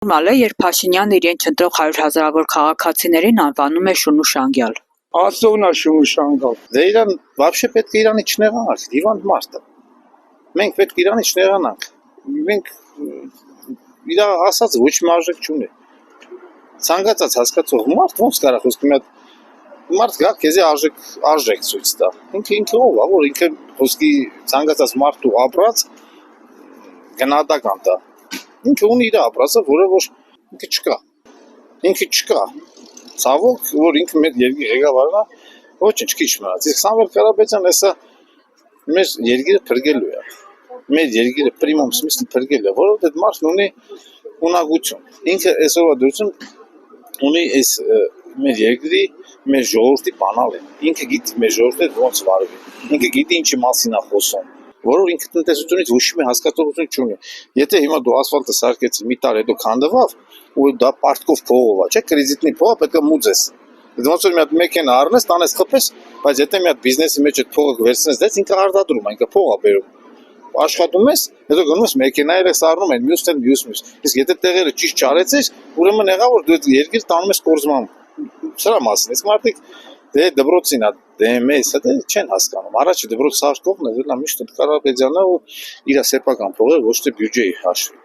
Նորմալ է, երբ Փաշինյանն իրեն չընտրող 100 հազարավոր քաղաքացիներին անվանում է շունուշանգյալ։ Աստծուն է շունուշանգալ։ Դե իրան вообще պետք է Իրանի չնեղանանք, հիվանդ մարդ է։ Մենք պետք է Իրանի չնեղանանք։ Մենք իր ասած ոչ մի արժեք չունի։ Ցանկացած հասկացող մարդ ոնց կարա խոսքի մի հատ մարդ գա քեզի արժեք ցույց տա։ Ինքը ով է, որ ինքը խոսքի ցանկացած մարդու ապրած գնահատական տա։ Ինքը ունի իր ապրածը, որը որ ինքը չկա։ Ցավոք, որ ինքը մեր երկրի ղեկավարն է, ոչինչ քիչ մնաց։ Իսկ Սամվել Կարապետյանը հեսա մեր երկիրը փրկելու է։ Մեր երկիրը պրիմում սմիսլի փրկել է, որովհետեւ այդ մարդն ունի ունակություն։ Ինքը այսօրվա դրություն ունի այս մեր երկրի, մեր ժողովրդի բանալ է։ Ինքը գիտի մեր ժողովուրդը ոնց վարվի։ Ինքը գիտի ինչի մասին է խոսում, որով ինքը տնտեսությունից ոչ մի հասկացողություն չունի։ Եթե հիմա դու ասֆալտը սարքեցի, մի տար հետո քանդվավ, ու դա պարտքով փողով է, չէ՞, կրեդիտնի փողը պետք է մուծես։ Ոնց որ մի հատ մեքենա առնես, տանես խփես, բայց եթե մի հատ բիզնեսի մեջ այդ փողը վերցնես, դες ինքը արտադրում է, ինքը փող է բերում։ Աշխատում ես, հետո գնում ես մեքենայերը սառնում են, մյուսն մյուս։ Իսկ եթե տեղերը ճիշտ չարեցես, ուրեմն եղա որ դու երկիր տանում ես կորզման։ Սրա մասին։ Իսկ մարդիկ դե դպրոցին է, դե մեզ դա չեն հասկանում։ Առաջի դպրոց սարքողն է, դա միշտ Կարապետյանը ու իր սեփական փողերը ոչ թե բյուջեի հաշվի։